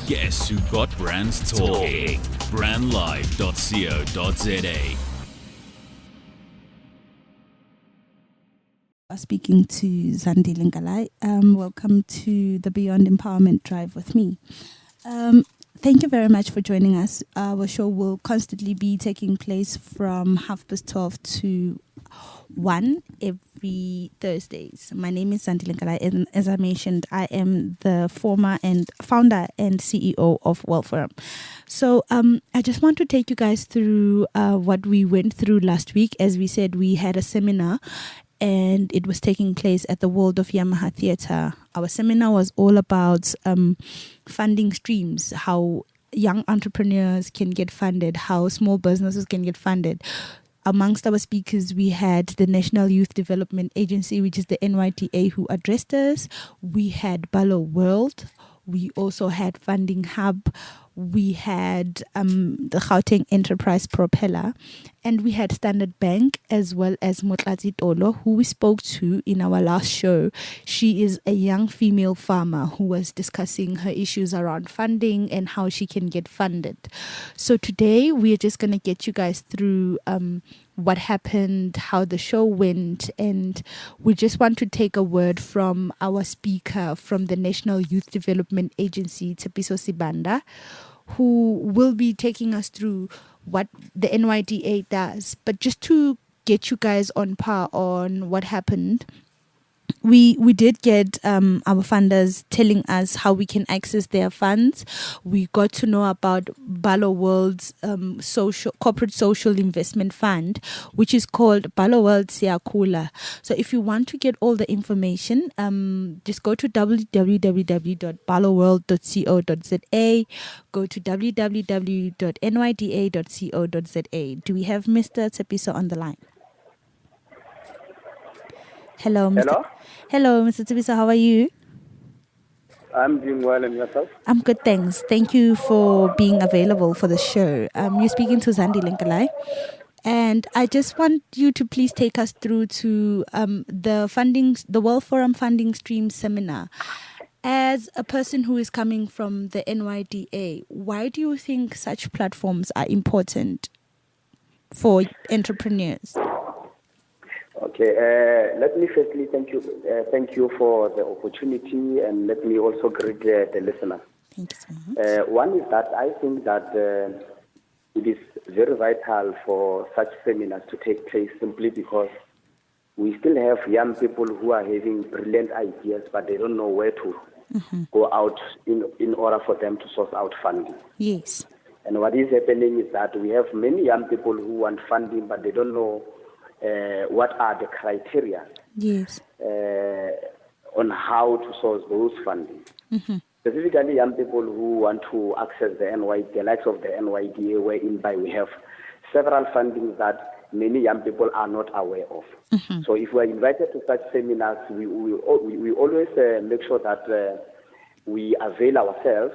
Guess who got brands talking? Brandlive.co.za. Speaking to Zandile Ngalai. Welcome to the Beyond Empowerment Drive with me. Thank you very much for joining us. Our show will constantly be taking place from 12:30 to 1 every Thursdays. My name is Zandile Ngalai, and as I mentioned, I am the founder and CEO of Wealth Forum. So I just want to take you guys through what we went through last week. As we said, we had a seminar and it was taking place at the World of Yamaha Theatre. Our seminar was all about funding streams, how young entrepreneurs can get funded, how small businesses can get funded. Amongst our speakers, we had the National Youth Development Agency, which is the NYDA, who addressed us. We had Balo World. We also had Funding Hub. We had the Gauteng Enterprise Propeller, and we had Standard Bank, as well as Motlatsi Tolo, who we spoke to in our last show. She is a young female farmer who was discussing her issues around funding and how she can get funded. So today we're just going to get you guys through what happened, how the show went, and we just want to take a word from our speaker from the National Youth Development Agency, Tshepiso Sibanda, who will be taking us through what the NYDA does. But just to get you guys on par on what happened, we did get our funders telling us how we can access their funds. We got to know about Balo World's corporate social investment fund, which is called Balo World Siakula. So if you want to get all the information, just go to www.baloworld.co.za, go to www.nyda.co.za. Do we have Mr. Tshepiso on the line? Hello, Mr. Hello, Mr. Tshepiso. How are you? I'm doing well, and yourself? I'm good, thanks. Thank you for being available for the show. You're speaking to Zandile Ngalai, and I just want you to please take us through to the Wealth Forum Funding Stream Seminar. As a person who is coming from the NYDA, why do you think such platforms are important for entrepreneurs? Okay, let me firstly thank you for the opportunity, and let me also greet the listeners. Thank you so much. One is that I think that it is very vital for such seminars to take place simply because we still have young people who are having brilliant ideas, but they don't know where to go out in order for them to source out funding. Yes. And what is happening is that we have many young people who want funding, but they don't know what are the criteria Yes. on how to source those funding. Specifically, young people who want to access the likes of the NYDA, whereby we have several fundings that many young people are not aware of. So if we are invited to such seminars, we always make sure that we avail ourselves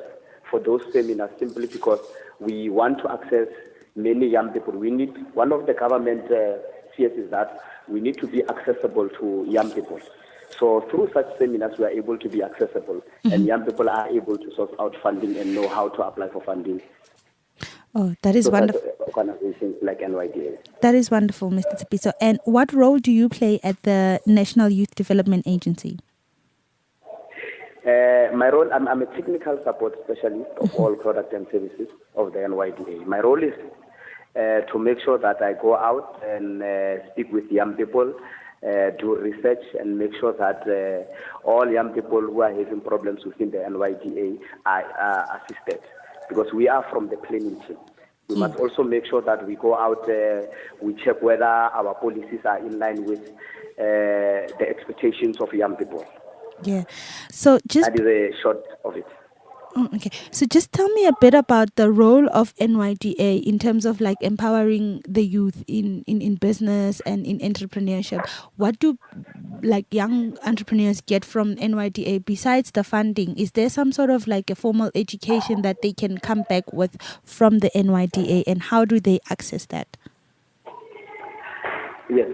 for those seminars simply because we want to access many young people. We need, one of the government fears is that we need to be accessible to young people. So through such seminars, we are able to be accessible, and young people are able to source out funding and know how to apply for funding. Oh, that is wonderful. Organizations like NYDA. That is wonderful, Mr. Tshepiso. And what role do you play at the National Youth Development Agency? My role, I'm a technical support specialist of all products and services of the NYDA. My role is to make sure that I go out and speak with young people, do research, and make sure that all young people who are having problems within the NYDA are assisted. Because we are from the planning team. We must also make sure that we go out, we check whether our policies are in line with the expectations of young people. Yeah. So just that is a short of it. Okay. So just tell me a bit about the role of NYDA in terms of like empowering the youth in business and in entrepreneurship. What do like young entrepreneurs get from NYDA besides the funding? Is there some sort of like a formal education that they can come back with from the NYDA, and how do they access that? Yes.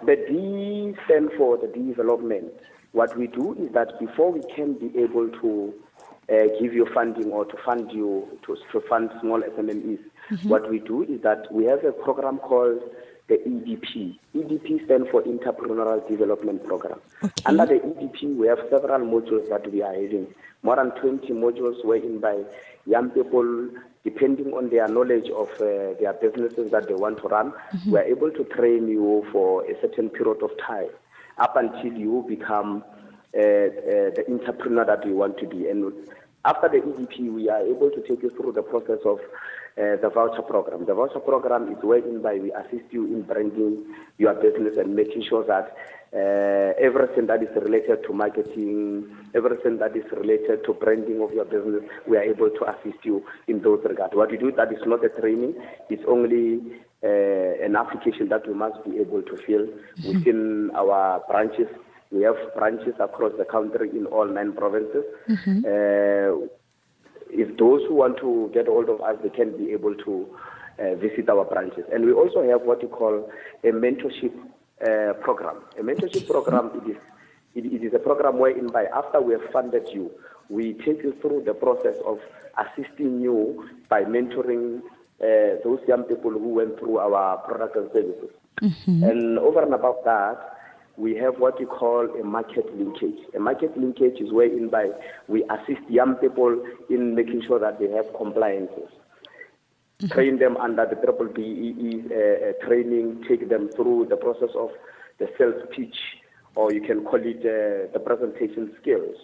The D stands for the development. What we do is that before we can be able to give you funding or to fund you to fund small SMMEs, what we do is that we have a program called the EDP. EDP stands for Entrepreneurial Development Program. Okay. Under the EDP, we have several modules that we are having. More than 20 modules whereby young people, depending on their knowledge of their businesses that they want to run, we are able to train you for a certain period of time up until you become the entrepreneur that you want to be. And after the EDP, we are able to take you through the process of the voucher program. The voucher program is whereby we assist you in branding your business and making sure that everything that is related to marketing, everything that is related to branding of your business, we are able to assist you in those regards. What we do, that is not a training, it's only an application that we must be able to fill within our branches. We have branches across the country in all 9 provinces. If those who want to get hold of us, they can be able to visit our branches. And we also have what you call a mentorship program. A mentorship program, it is a program whereby after we have funded you, we take you through the process of assisting you by mentoring those young people who went through our products and services. And over and above that, we have what we call a market linkage. A market linkage is whereby we assist young people in making sure that they have compliances. Train them under the BBEE training, take them through the process of the sales pitch, or you can call it the presentation skills,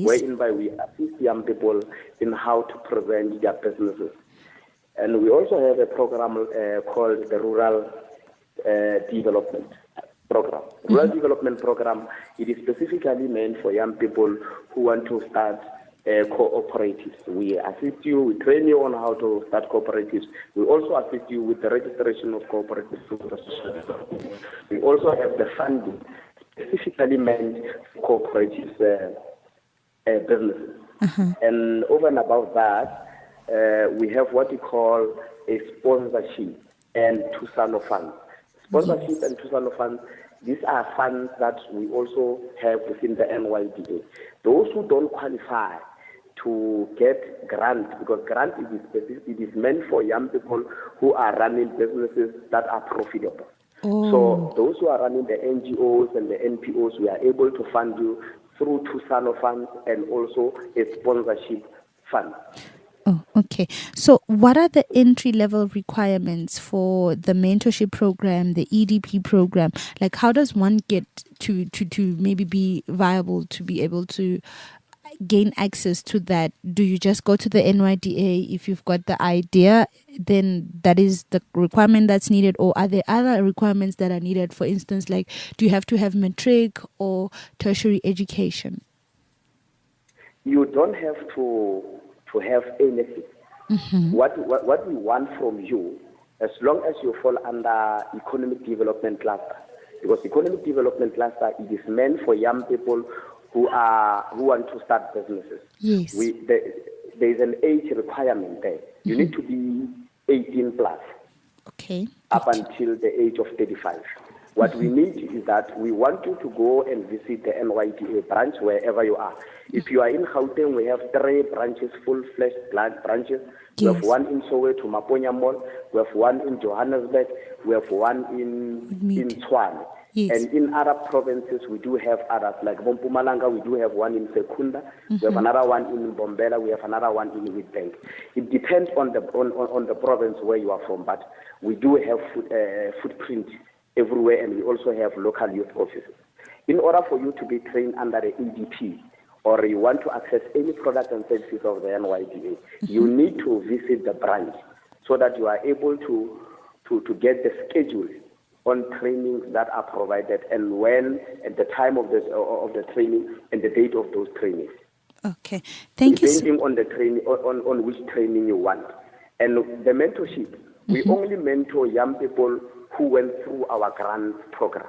whereby we assist young people in how to present their businesses. And we also have a program called the Rural Development Program. Rural Development Program, it is specifically meant for young people who want to start cooperatives. We assist you, we train you on how to start cooperatives. We also assist you with the registration of cooperatives. We also have the funding specifically meant for cooperatives businesses. And over and above that, we have what we call a sponsorship and Tusano funds. Sponsorship and Tusano funds, these are funds that we also have within the NYDA. Those who don't qualify to get grants, because grant it is meant for young people who are running businesses that are profitable. So those who are running the NGOs and the NPOs, we are able to fund you through Tusano funds and also a sponsorship fund. Oh, okay. So what are the entry-level requirements for the mentorship program, the EDP program? Like, how does one get to maybe be viable to be able to gain access to that? Do you just go to the NYDA? If you've got the idea, then that is the requirement that's needed, or are there other requirements that are needed? For instance, like, do you have to have matric or tertiary education? You don't have to have anything. What we want from you, as long as you fall under economic development cluster, because economic development cluster, it is meant for young people who want to start businesses. Yes. There is an age requirement there. You need to be 18 plus. Okay. Up until the age of 35. What we need is that we want you to go and visit the NYDA branch wherever you are. If you are in Gauteng, we have 3 branches, full-fledged branches. We have one in Soweto, Maponya Mall. We have one in Johannesburg. We have one in Tshwane. Yes. And in other provinces, we do have others. Like Mpumalanga, we do have one in Secunda. We have another one in Bombela. We have another one in Witbank. It depends on the province where you are from, but we do have footprint everywhere, and we also have local youth offices. In order for you to be trained under the EDP, or you want to access any product and services of the NYDA, you need to visit the branch so that you are able to get the schedule on trainings that are provided, and when, at the time of the training, and the date of those trainings. Okay, thank you. Depending on the training, on which training you want. And the mentorship, we only mentor young people who went through our grant program,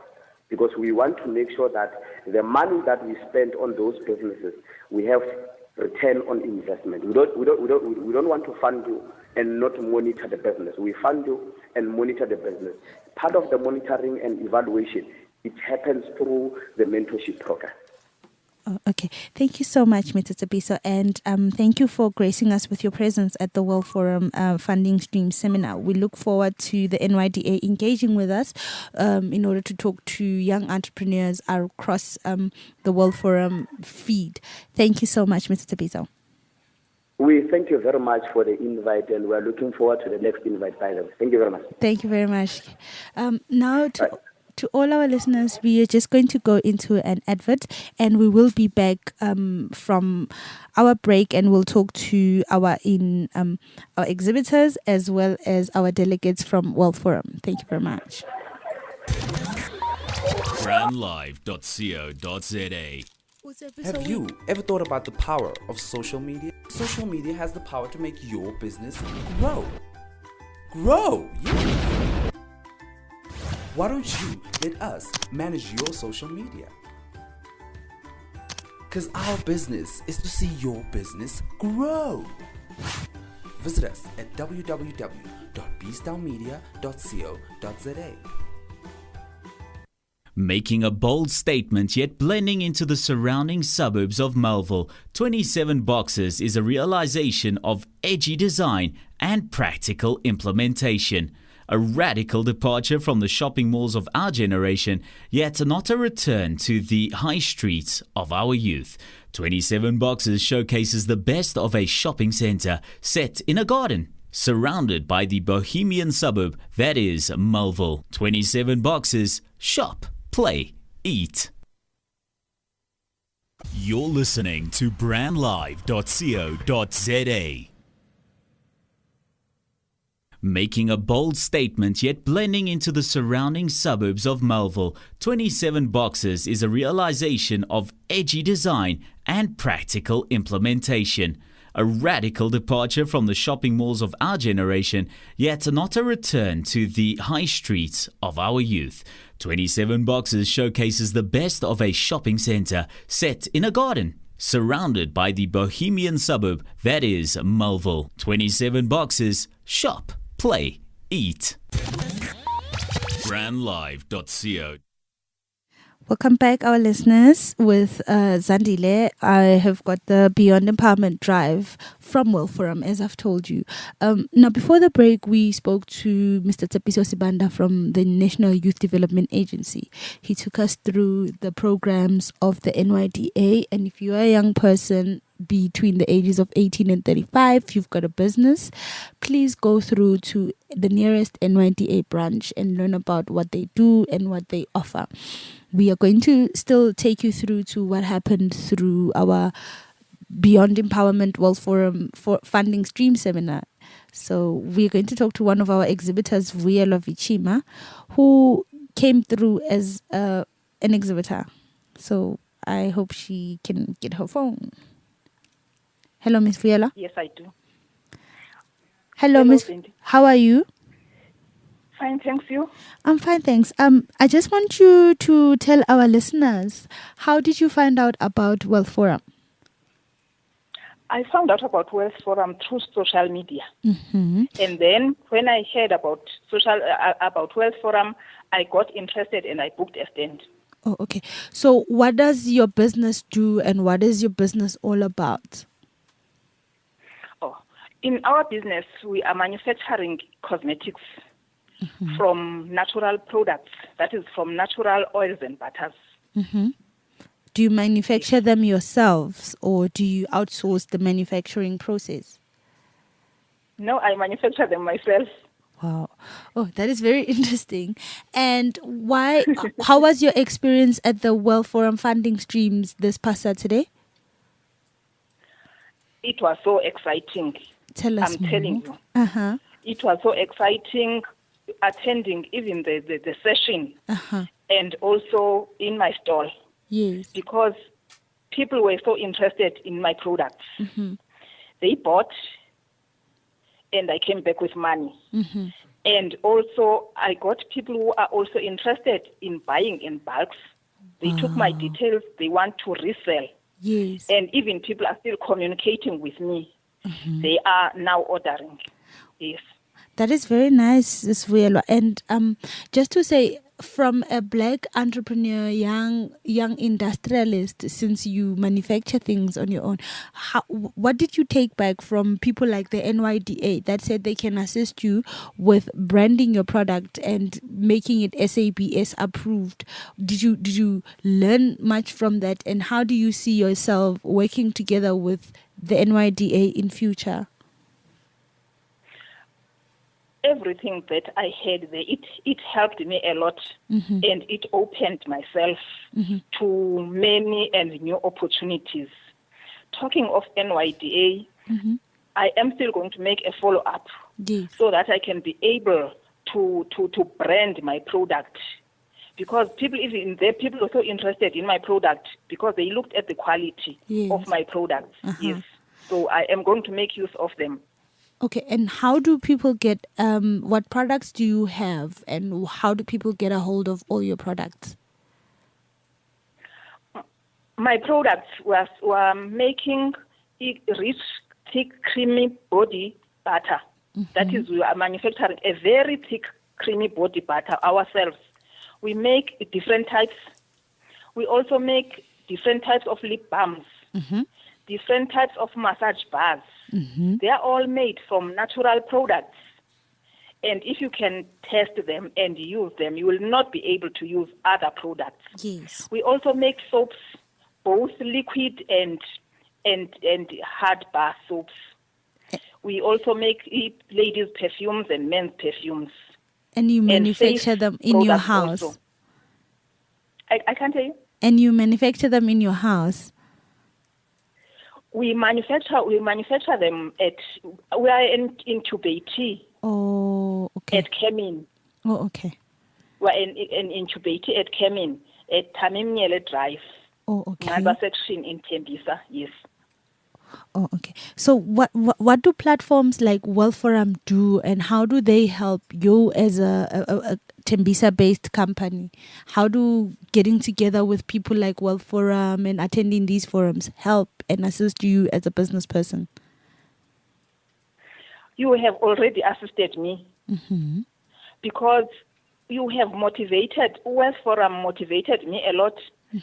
because we want to make sure that the money that we spend on those businesses, we have return on investment. We don't want to fund you and not monitor the business. We fund you and monitor the business. Part of the monitoring and evaluation it happens through the mentorship program. Oh, okay. Thank you so much, Mr. Tsepiso, and thank you for gracing us with your presence at the World Forum Funding Stream Seminar. We look forward to the NYDA engaging with us in order to talk to young entrepreneurs across the World Forum feed. Thank you so much, Mr. Tsepiso. We thank you very much for the invite, and we're looking forward to the next invite by the way. Thank you very much. Thank you very much. Now to all our listeners, we are just going to go into an advert, and we will be back from our break, and we'll talk to our exhibitors as well as our delegates from World Forum. Thank you very much. brandlive.co.za. Have you ever thought about the power of social media? Social media has the power to make your business grow. Grow! Yeah. Why don't you let us manage your social media? Because our business is to see your business grow. Visit us at www.bstownmedia.co.za. Making a bold statement yet blending into the surrounding suburbs of Melville, 27 Boxes is a realization of edgy design and practical implementation. A radical departure from the shopping malls of our generation, yet not a return to the high streets of our youth. 27 Boxes showcases the best of a shopping centre set in a garden, surrounded by the bohemian suburb that is Melville. 27 Boxes, shop, play, eat. You're listening to brandlive.co.za. Making a bold statement yet blending into the surrounding suburbs of Melville, 27 Boxes is a realization of edgy design and practical implementation. A radical departure from the shopping malls of our generation, yet not a return to the high streets of our youth. 27 Boxes showcases the best of a shopping centre set in a garden, surrounded by the bohemian suburb that is Melville. 27 Boxes, shop, play, eat. brandlive.co. Welcome back, our listeners. With Zandile, I have got the Beyond Empowerment Drive from World Forum, as I've told you. Now, before the break, we spoke to Mr. Tsepiso Sibanda from the National Youth Development Agency. He took us through the programs of the NYDA, and if you are a young person between the ages of 18 and 35, you've got a business, please go through to the nearest NYDA branch and learn about what they do and what they offer. We are going to still take you through to what happened through our Beyond Empowerment World Forum for Funding Stream Seminar. So we're going to talk to one of our exhibitors, Vuyelwa Vichima, who came through as an exhibitor. So I hope she can get her phone. Hello, Miss Vuyelwa. Yes, I do. Hello, Miss. Cindy. How are you? Fine, thanks. You? I'm fine, thanks. I just want you to tell our listeners, how did you find out about World Forum? I found out about World Forum through social media. Mm-hmm. And then when I heard about World Forum, I got interested and I booked a stand. Oh, okay. So what does your business do and what is your business all about? In our business, we are manufacturing cosmetics from natural products, that is from natural oils and butters. Mm-hmm. Do you manufacture them yourselves or do you outsource the manufacturing process? No, I manufacture them myself. Wow. Oh, that is very interesting. And how was your experience at the World Forum Funding Streams this past Saturday? It was so exciting. Tell us more. Telling you. Uh-huh. It was so exciting attending even the session and also in my stall. Yes. Because people were so interested in my products. Mm-hmm. They bought and I came back with money. Mm-hmm. And also I got people who are also interested in buying in bulks. They took my details. They want to resell. Yes. And even people are still communicating with me. Mm-hmm. They are now ordering. Yes. That is very nice, Ms. Vuyelwa. And just to say, from a black entrepreneur, young industrialist, since you manufacture things on your own, what did you take back from people like the NYDA that said they can assist you with branding your product and making it SABS approved? Did you learn much from that, and how do you see yourself working together with the NYDA in future? Everything that I had there, it helped me a lot, and it opened myself to many and new opportunities. Talking of NYDA, I am still going to make a follow-up so that I can be able to brand my product, because people are so interested in my product because they looked at the quality of my products. Yes, so I am going to make use of them. Okay, and how do people get, what products do you have, and how do people get a hold of all your products? My products were making rich, thick, creamy body butter. That is, we are manufacturing a very thick, creamy body butter ourselves. We make different types. We also make different types of lip balms, different types of massage bars. They are all made from natural products. And if you can test them and use them, you will not be able to use other products. Yes. We also make soaps, both liquid and hard bar soaps. We also make ladies' perfumes and men's perfumes. And you manufacture them in your house? Also. I can't hear you. And you manufacture them in your house? We manufacture them we are in Tubeti. Oh, okay. At Kemin. Oh, okay. We're in Tubeti at Kemin, at Tamimnyele Drive. Oh, okay. Another section in Tembisa, yes. Oh, okay. So what do platforms like Wealth Forum do, and how do they help you as a Tembisa-based company? How do getting together with people like Wealth Forum and attending these forums help and assist you as a business person? You have already assisted me because you have motivated, Wealth Forum motivated me a lot.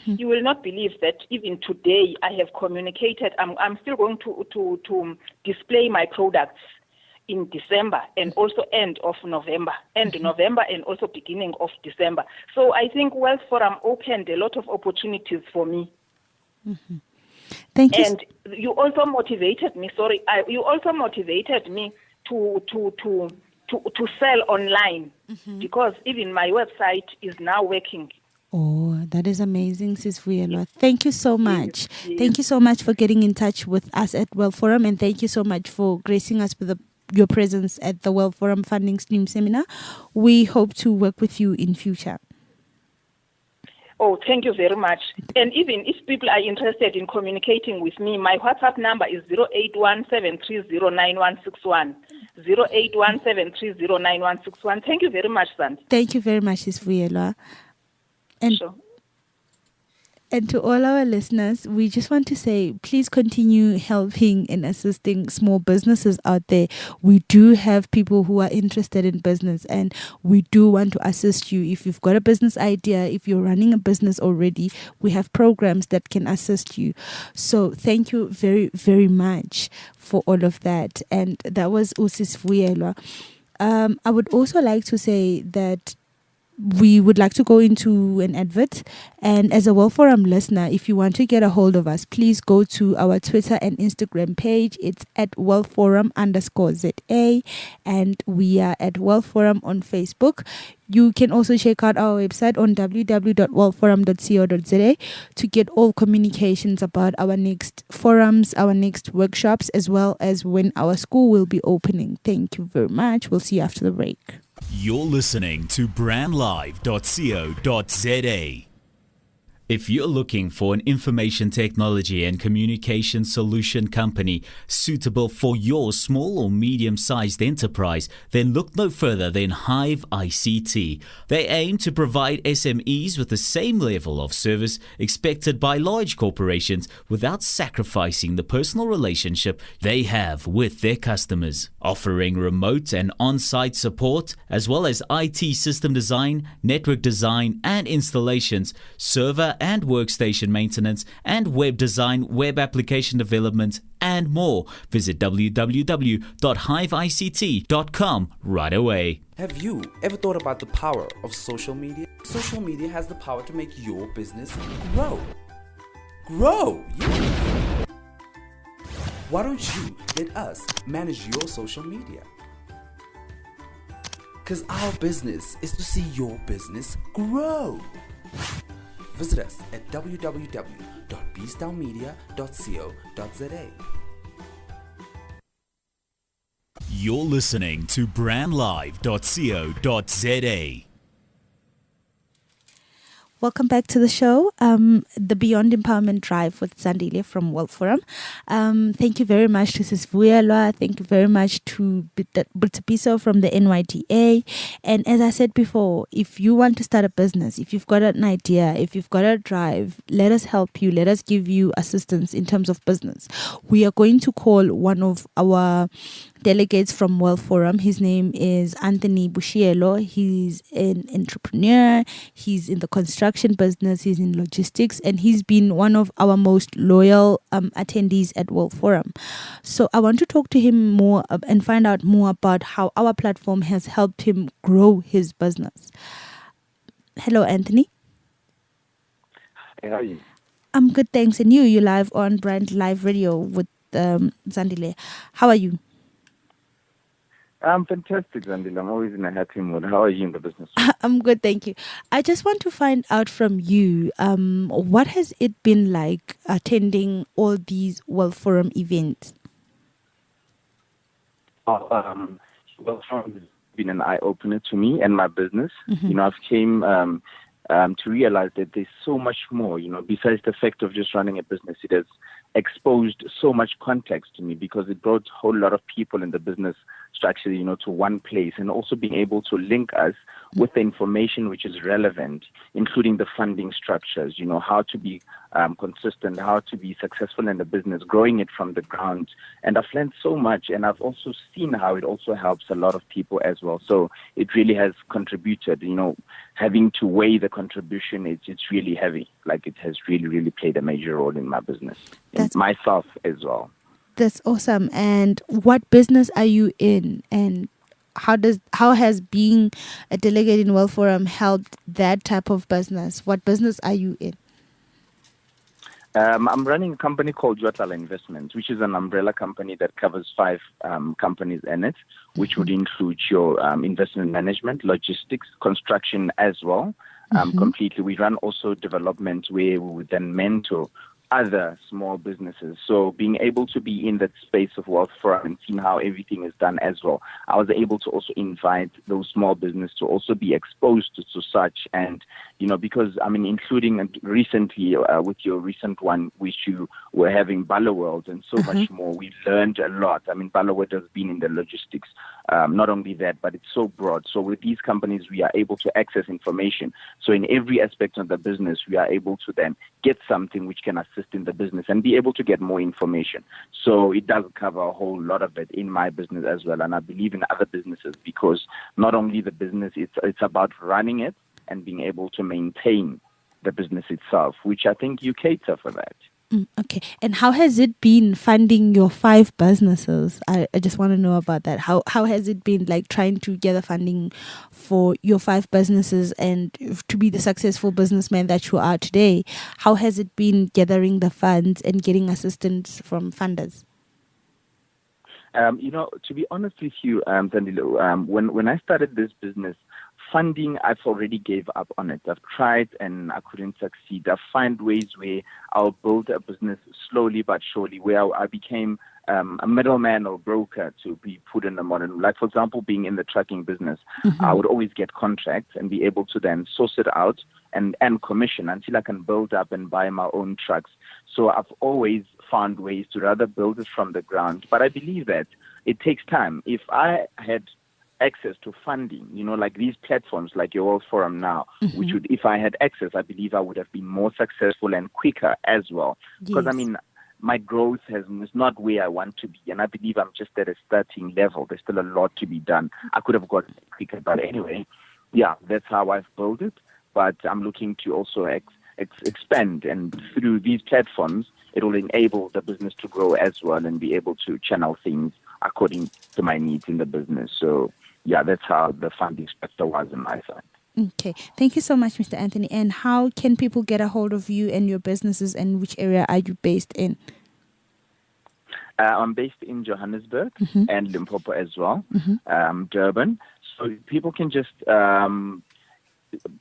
You will not believe that even today I have communicated. I'm still going to display my products in December and also end November and also beginning of December. So I think Wealth Forum opened a lot of opportunities for me. Thank you. And you also motivated me. You also motivated me to sell online because even my website is now working. Oh, that is amazing, Sis Vuyelwa. Thank you so much. Yes. Thank you so much for getting in touch with us at Wealth Forum, and thank you so much for gracing us with your presence at the Wealth Forum Funding Stream Seminar. We hope to work with you in future. Oh, thank you very much. And even if people are interested in communicating with me, my WhatsApp number is 0817309161. 0817309161. Thank you very much, Sandy. Thank you very much, Sis Vuyelwa. And, sure. And to all our listeners, we just want to say, please continue helping and assisting small businesses out there. We do have people who are interested in business, and we do want to assist you. If you've got a business idea, if you're running a business already, we have programs that can assist you. So thank you very, very much for all of that. And that was Sis Vuyelwa. I would also like to say that we would like to go into an advert, and as a Wealth Forum listener, if you want to get a hold of us, please go to our Twitter and Instagram page. It's at wealthforum_ZA, and we are at Wealth Forum on Facebook. You can also check out our website on www.wealthforum.co.za to get all communications about our next forums, our next workshops, as well as when our school will be opening. Thank you very much. We'll see you after the break. You're listening to brandlive.co.za. If you're looking for an information technology and communication solution company suitable for your small or medium-sized enterprise, then look no further than Hive ICT. They aim to provide SMEs with the same level of service expected by large corporations without sacrificing the personal relationship they have with their customers. Offering remote and on-site support, as well as IT system design, network design and installations, server and workstation maintenance, and web design, web application development, and more. Visit www.hiveict.com right away. Have you ever thought about the power of social media? Social media has the power to make your business grow. Grow! Yeah. Why don't you let us manage your social media? Because our business is to see your business grow. Visit us at www.bstownmedia.co.za. You're listening to brandlive.co.za. Welcome back to the show, the Beyond Empowerment Drive with Zandile from Wealth Forum. Thank you very much to Sis Vuyelwa. Thank you very much to Butapiso from the NYDA. And as I said before, if you want to start a business, if you've got an idea, if you've got a drive, let us help you. Let us give you assistance in terms of business. We are going to call one of our delegates from Wealth Forum. His name is Anthony Bushielo. He's an entrepreneur. He's in the construction business. He's in logistics, and he's been one of our most loyal attendees at Wealth Forum. So I want to talk to him more and find out more about how our platform has helped him grow his business. Hello, Anthony. Hey, how are you? I'm good, thanks. And you? You're live on Brand Live Radio with Zandile. How are you? I'm fantastic, Zandile. I'm always in a happy mood. How are you in the business? I'm good, thank you. I just want to find out from you, what has it been like attending all these Wealth Forum events? Wealth Forum has been an eye-opener to me and my business. Mm-hmm. You know, I've came to realize that there's so much more, you know, besides the fact of just running a business. It has exposed so much context to me because it brought a whole lot of people in the business structure, you know, to one place, and also being able to link us with the information which is relevant, including the funding structures, you know, how to be consistent, how to be successful in the business, growing it from the ground. And I've learned so much, and I've also seen how it also helps a lot of people as well. So it really has contributed, you know, having to weigh the contribution, it's really heavy. Like, it has really, really played a major role in my business, and myself as well. That's awesome. And what business are you in? And how has being a delegate in Wealth Forum helped that type of business? What business are you in? I'm running a company called Jotala Investments, which is an umbrella company that covers 5 companies in it, which would include your investment management, logistics, construction as well. Completely. We run also development where we would then mentor other small businesses. So being able to be in that space of Wealth Forum and seeing how everything is done as well, I was able to also invite those small businesses to also be exposed to such. And, you know, because, I mean, including recently with your recent one, which you were having Bala World and so much more, we learned a lot. I mean, Bala World has been in the logistics. Not only that, but it's so broad. So with these companies, we are able to access information. So in every aspect of the business, we are able to then get something which can assist in the business and be able to get more information. So it does cover a whole lot of it in my business as well. And I believe in other businesses, because not only the business, it's about running it and being able to maintain the business itself, which I think you cater for that. Okay. And how has it been funding your 5 businesses? I just want to know about that. How has it been like trying to gather funding for your 5 businesses and to be the successful businessman that you are today? How has it been gathering the funds and getting assistance from funders? You know, to be honest with you, Zandile, when I started this business, funding, I've already gave up on it. I've tried and I couldn't succeed. I've found ways where I'll build a business slowly but surely, where I became a middleman or broker to be put in the modern. Like, for example, being in the trucking business, I would always get contracts and be able to then source it out and commission until I can build up and buy my own trucks. So I've always found ways to rather build it from the ground. But I believe that it takes time. If I had access to funding, like these platforms like your World Forum now, which would, if I had access, I believe I would have been more successful and quicker as well. Because my growth is not where I want to be, and I believe I'm just at a starting level. There's still a lot to be done. I could have gotten it quicker, but anyway, that's how I've built it. But I'm looking to also expand, and through these platforms, it will enable the business to grow as well and be able to channel things according to my needs in the business. So, that's how the funding structure was on my side. Okay. Thank you so much, Mr. Anthony. And how can people get a hold of you and your businesses, and which area are you based in? I'm based in Johannesburg and Limpopo as well, Durban. So people can just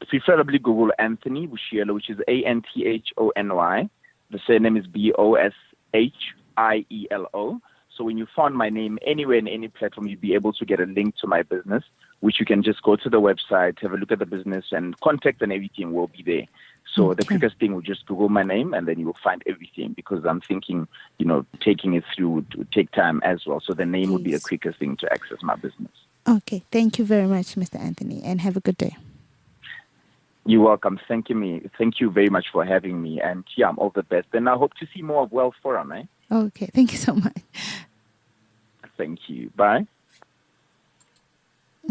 preferably Google Anthony Bushielo, which is Anthony. The surname is Boshielo. So when you find my name anywhere in any platform, you'll be able to get a link to my business, which you can just go to the website, have a look at the business, and contact, and everything will be there. So the quickest thing will just Google my name, and then you will find everything, because I'm thinking, taking it through would take time as well. So the name would be the quickest thing to access my business. Okay. Thank you very much, Mr. Anthony, and have a good day. You're welcome. Thank you very much for having me. And I'm all the best. And I hope to see more of Wealth Forum, eh? Okay. Thank you so much. Thank you. Bye.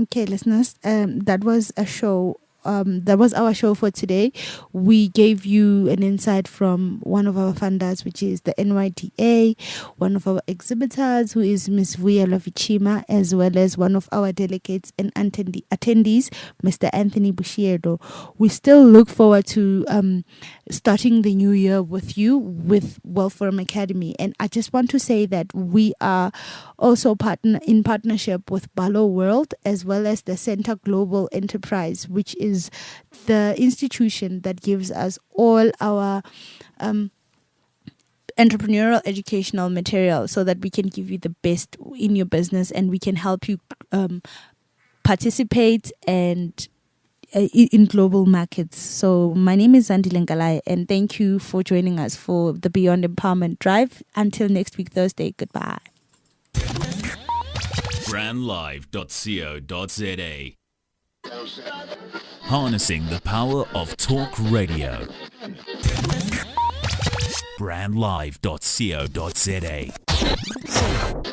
Okay, listeners, that was a show. That was our show for today. We gave you an insight from one of our funders, which is the NYDA, one of our exhibitors, who is Ms. Vuyelwa Vichima, as well as one of our delegates and attendees, Mr. Anthony Bushielo. We still look forward to starting the new year with you with Wealth Forum Academy. And I just want to say that we are also in partnership with Balo World, as well as the Center Global Enterprise, which is the institution that gives us all our entrepreneurial educational material, so that we can give you the best in your business, and we can help you participate and in global markets. So my name is Zandile Ngalai, and thank you for joining us for the Beyond Empowerment Drive. Until next week, Thursday, goodbye. brandlive.co.za. Harnessing the power of talk radio. brandlive.co.za.